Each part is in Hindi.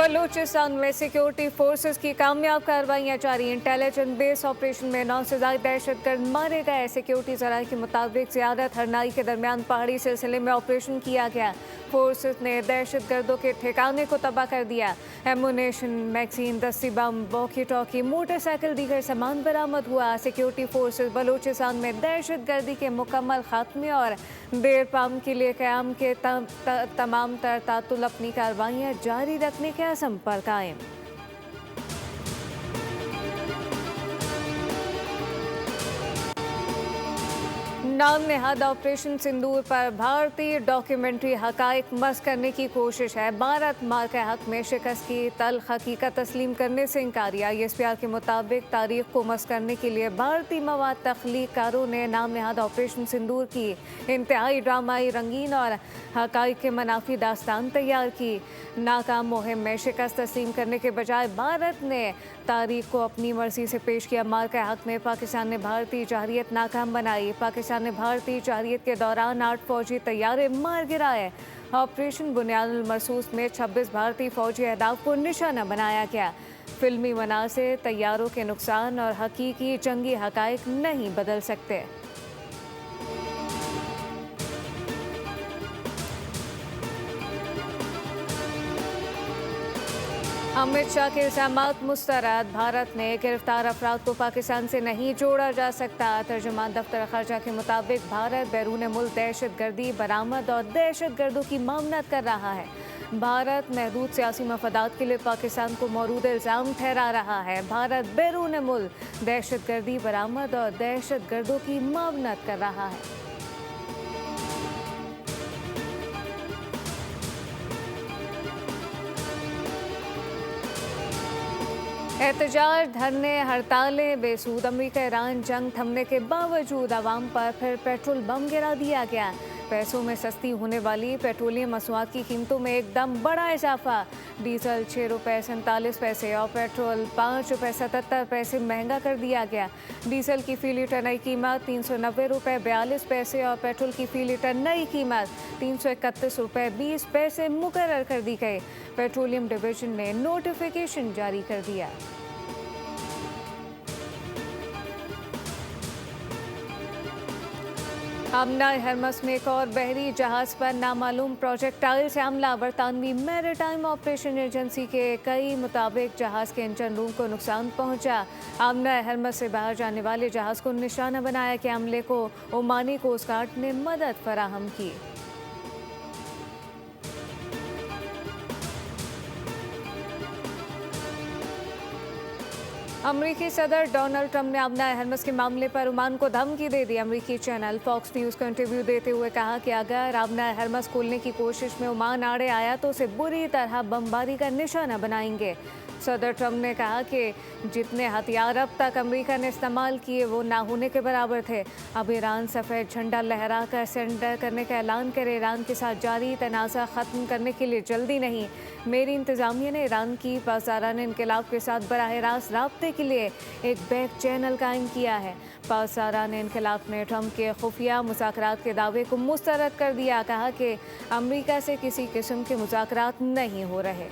बलूचिस्तान में सिक्योरिटी फोर्सेस की कामयाब कार्रवाइयां जारी। इंटेलिजेंस बेस ऑपरेशन में 9 से ज्यादा दहशतगर्द मारे गए। सिक्योरिटी जराये के मुताबिक ज़ियादत हरनाई के दरमियान पहाड़ी सिलसिले में ऑपरेशन किया गया। फोर्सेस ने दहशतगर्दों के ठिकाने को तबाह कर दिया। एमुनेशन, मैगजीन, दस्ती बम, वॉकी टॉकी, मोटरसाइकिल दीगर सामान बरामद हुआ। सिक्योरिटी फोर्सेस बलूचिस्तान में दहशतगर्दी के मुकम्मल खात्मे और देर पाम के लिए क़याम के तमाम तर तातुल अपनी कार्रवाइयाँ जारी रखने के अज़्म पर कायम। नाम नेहाद ऑपरेशन सिंदूर पर भारतीय डॉक्यूमेंट्री हकाइक मस करने की कोशिश है। भारत मार के हक में शिकस्त की तल्ख हकीकत तस्लीम करने से इनकारिया। ISPR के मुताबिक तारीख को मस करने के लिए भारतीय मवाद तख्लीकारों ने नाम नेहाद ऑपरेशन सिंदूर की इंतहाई ड्रामाई, रंगीन और हकाइक के मनाफी दास्तान तैयार की। नाकाम मुहिम में शिकस्त तस्लीम करने के बजाय भारत ने तारीख को अपनी मर्जी से पेश किया। मार के हक में पाकिस्तान ने भारतीय जहरियत नाकाम बनाई। पाकिस्तान ने भारतीय जहरियत के दौरान 8 फौजी तैयारे मार गिराए। ऑपरेशन बुनियादुल मरसूस में 26 भारतीय फौजी अहदाफ को निशाना बनाया गया। फिल्मी मना से तैयारों के नुकसान और हकीकी जंगी हकाइक नहीं बदल सकते। अमित शाह के इल्ज़ामात मुस्तरद। भारत ने गिरफ्तार अफराद को पाकिस्तान से नहीं जोड़ा जा सकता। तर्जुमान दफ्तर ख़ारजा के मुताबिक भारत बैरून मुल्क दहशतगर्दी बरामद और दहशतगर्दों की मामनत कर रहा है। भारत महदूद सियासी मफादात के लिए पाकिस्तान को मौरूद इल्ज़ाम ठहरा रहा है। भारत बैरून मुल्क दहशतगर्दी बरामद और दहशतगर्दों की मामनत कर रहा है। एहतजाज, धरने, हड़तालें बेसूद। अमरीका ईरान जंग थमने के बावजूद आवाम पर फिर पेट्रोल बम गिरा दिया गया। पैसों में सस्ती होने वाली पेट्रोलियम मसनूआत की कीमतों में एकदम बड़ा इजाफा। डीजल 6 रुपये 47 पैसे और पेट्रोल 5 रुपये 77 पैसे महंगा कर दिया गया। डीजल की फ़ी लीटर नई कीमत 390 रुपये 42 पैसे और पेट्रोल की फ़ी लीटर नई कीमत 331 रुपये 20 पैसे मुकर्रर कर दी गई। पेट्रोलियम डिवीजन ने नोटिफिकेशन जारी कर दिया। आमना हरमस में एक और बहरी जहाज पर नामालूम प्रोजेक्टाइल से हमला। बरतानवी मैरीटाइम ऑपरेशन एजेंसी के कई मुताबिक जहाज के इंजन रूम को नुकसान पहुंचा। आमना हरमस से बाहर जाने वाले जहाज को निशाना बनाया कि हमले को ओमानी कोस्ट गार्ड ने मदद फराहम की। अमरीकी सदर डोनाल्ड ट्रंप ने आमना हरमस के मामले पर ओमान को धमकी दे दी। अमरीकी चैनल फॉक्स न्यूज़ को इंटरव्यू देते हुए कहा कि अगर आमना हरमस खोलने की कोशिश में ओमान आड़े आया तो उसे बुरी तरह बमबारी का निशाना बनाएंगे। सदर ट्रंप ने कहा कि जितने हथियार अब तक अमेरिका ने इस्तेमाल किए वो ना होने के बराबर थे। अब ईरान सफ़ेद झंडा लहरा कर सरेंडर करने का ऐलान करे। ईरान के साथ जारी तनाज़ा ख़त्म करने के लिए जल्दी नहीं। मेरी इंतज़ामिया ने ईरान की पासदाराना इनकलाब के साथ बराह रास्त राब्ते के लिए एक बैक चैनल कायम किया है। पासदाराना इनकलाब ने ट्रंप के खुफिया मुज़ाकरात के दावे को मुस्तरद कर दिया। कहा कि अमेरिका से किसी किस्म के मुज़ाकरात नहीं हो रहे।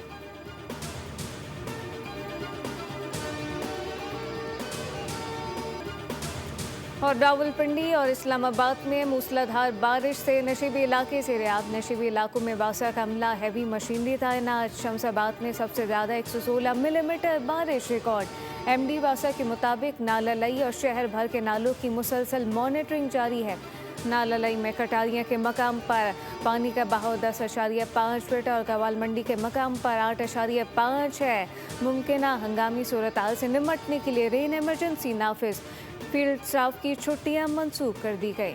और रावलपिंडी और इस्लामाबाद में मूसलाधार बारिश से नशीबी इलाके से रियाब। नशीबी इलाकों में बासा का अमला हैवी मशीनरी तैनात। शमशाबाद में सबसे ज़्यादा 116 मिलीमीटर बारिश रिकॉर्ड। MD बासा के मुताबिक नाललई और शहर भर के नालों की मुसलसल मॉनिटरिंग जारी है। नाललई में कटारियाँ के मकाम पर पानी का बहाव 10.5 फीट और कवाल मंडी के मकाम पर 8.5 है। मुमकिन हंगामी सूरत हाल से निमटने के लिए रेन इमरजेंसी नाफिज। फील्ड स्टाफ की छुट्टियां मंसूख कर दी गई।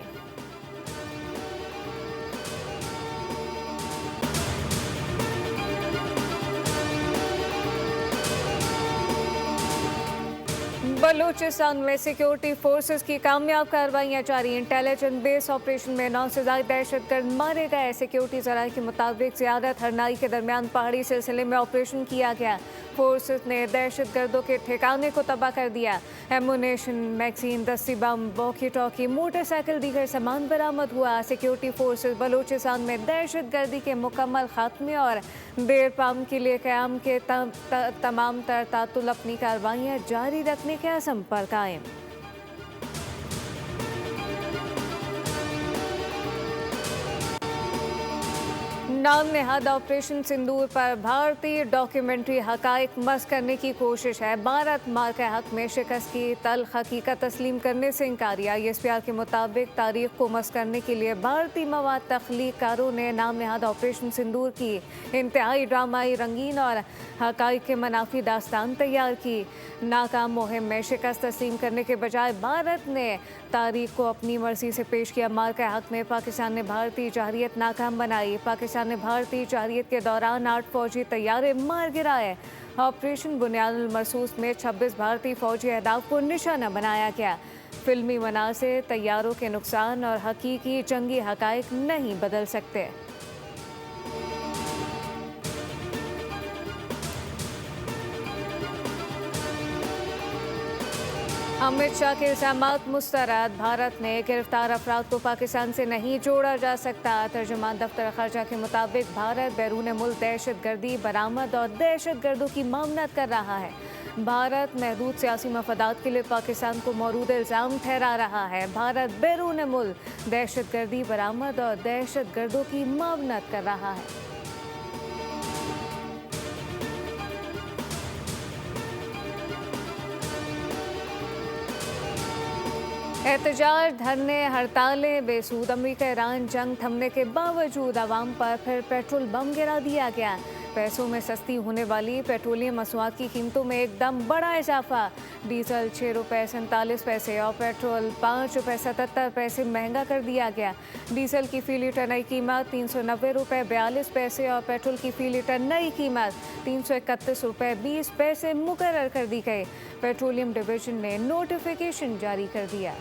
बलूचिस्तान में सिक्योरिटी फोर्सेस की कामयाब कार्रवाइयां जारी। इंटेलिजेंस बेस ऑपरेशन में 9 से ज्यादा दहशतगर्द मारे गए। सिक्योरिटी जराये के मुताबिक ज़्यादत हरनाई के दरमियान पहाड़ी सिलसिले में ऑपरेशन किया गया। फोर्सेस ने दहशतगर्दों के ठिकाने को तबाह कर दिया। एमुनेशन, मैगजीन, दस्ती बम, वॉकी टॉकी, मोटरसाइकिल, दीगर सामान बरामद हुआ। सिक्योरिटी फोर्सेस बलूचिस्तान में दहशतगर्दी के मुकम्मल खात्मे और देर पाम के लिए क़याम के तमाम तर तातुल अपनी कार्रवाइयाँ जारी रखने के अज़्म पर कायम। नाम नेहाद ऑपरेशन सिंदूर पर भारतीय डॉक्यूमेंट्री हकाइक मस्क करने की कोशिश है। भारत मार के हक में शिकस्त की तल्ख हकीकत तस्लीम करने से इनकारिया। ISPR के मुताबिक तारीख को मस्क करने के लिए भारतीय मवाद तख्लीकारों ने नाम नेहाद ऑपरेशन सिंदूर की इंतहाई ड्रामाई, रंगीन और हकाइक के मनाफी दास्तान तैयार की। नाकाम मुहिम में शिकस्त तस्लीम करने के बजाय भारत ने तारीख को अपनी मर्जी से पेश किया। मार के हक में पाकिस्तान ने भारतीय जहरियत नाकाम बनाई। पाकिस्तान ने भारतीय जहरियत के दौरान 8 फौजी तैयारे मार गिराए। ऑपरेशन बुनियादुल मरसूस में 26 भारतीय फौजी अहदाफ को निशाना बनाया गया। फिल्मी मना से तैयारों के नुकसान और हकीकी जंगी हकाइक नहीं बदल सकते। अमित शाह के इल्जामात मुस्तरद। भारत ने गिरफ्तार अफराद को पाकिस्तान से नहीं जोड़ा जा सकता। तर्जुमान दफ्तर खर्चा के मुताबिक भारत बैरून मुल्क दहशत गर्दी बरामद और दहशत गर्दों की मामनत कर रहा है। भारत महदूद सियासी मफादात के लिए पाकिस्तान को मौरूद इल्ज़ाम ठहरा रहा है। भारत बैरून मुल्क दहशत गर्दी बरामद और दहशत गर्दों की मामनत कर रहा है। एहतजाज, धरने, हड़तालें बेसूद। अमेरिका ईरान जंग थमने के बावजूद आवाम पर फिर पेट्रोल बम गिरा दिया गया। पैसों में सस्ती होने वाली पेट्रोलियम मसनूआत की कीमतों में एकदम बड़ा इजाफा। डीजल 6 रुपये 47 पैसे और पेट्रोल 5 रुपये 77 पैसे महंगा कर दिया गया। डीजल की फी लीटर नई कीमत 390 रुपये 42 पैसे और पेट्रोल की फी लीटर नई कीमत 331 रुपये 20 पैसे मुकर्रर कर दी गई। पेट्रोलियम डिवीजन ने नोटिफिकेशन जारी कर दिया।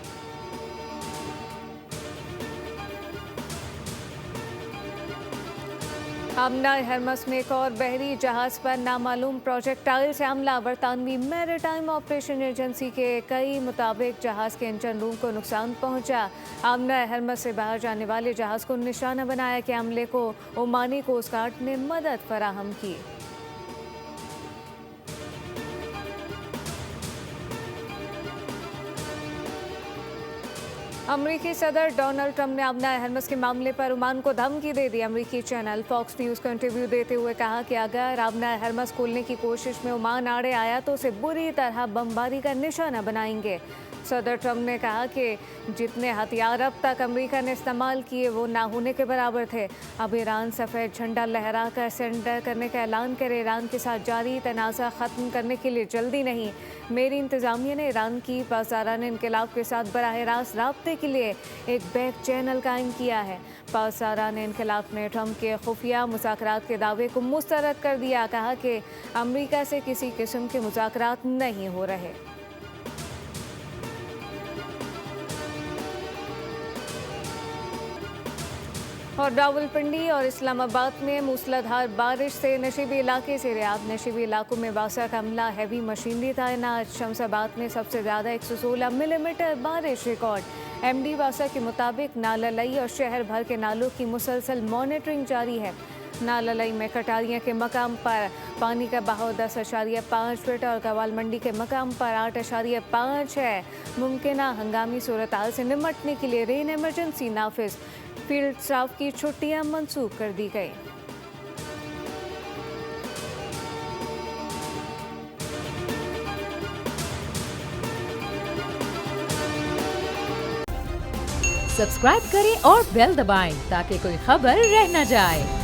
आमना हरमस में एक और बहरी जहाज पर नामालूम प्रोजेक्टाइल से हमला। बरतानवी मैरीटाइम ऑपरेशन एजेंसी के कई मुताबिक जहाज के इंजन रूम को नुकसान पहुंचा। आमना हरमस से बाहर जाने वाले जहाज को निशाना बनाया कि हमले को ओमानी कोस्ट गार्ड ने मदद फराहम की। अमरीकी सदर डोनाल्ड ट्रंप ने आमना हरमस के मामले पर ओमान को धमकी दे दी। अमरीकी चैनल फॉक्स न्यूज़ को इंटरव्यू देते हुए कहा कि अगर आमना हरमस खोलने की कोशिश में ओमान आड़े आया तो उसे बुरी तरह बमबारी का निशाना बनाएंगे। सदर ट्रंप ने कहा कि जितने हथियार अब तक अमेरिका ने इस्तेमाल किए वो ना होने के बराबर थे। अब ईरान सफ़ेद झंडा लहरा कर सरेंडर करने का ऐलान करे। ईरान के साथ जारी तनाज़ा ख़त्म करने के लिए जल्दी नहीं। मेरी इंतज़ामिया ने ईरान की पासदाराना इनकलाब के साथ बराह रास्त राब्ते के लिए एक बैक चैनल कायम किया है। पासदाराना इनकलाब ने ट्रंप के खुफिया मुज़ाकरात के दावे को मुस्तरद कर दिया। कहा कि अमेरिका से किसी किस्म के मुज़ाकरात नहीं हो रहे। और रावलपिंडी और इस्लामाबाद में मूसलाधार बारिश से नशीबी इलाके से रियाब। नशीबी इलाकों में बासा का हमला, हैवी मशीनरी तैनात। शमशाबाद में सबसे ज़्यादा 116 मिलीमीटर बारिश रिकॉर्ड। MD वासा के मुताबिक नालालई और शहर भर के नालों की मुसलसल मॉनिटरिंग जारी है। नालालई में कटारियाँ के मकाम पर पानी का बहाव 10.5 फीट और गवाल मंडी के मकाम पर 8.5 है। मुमकिना हंगामी सूरत हाल से निमटने के लिए रेन इमरजेंसी नाफिज। फील्ड स्टाफ की छुट्टियां मंसूख कर दी गई। सब्सक्राइब करें और बेल दबाएं ताकि कोई खबर रह न जाए।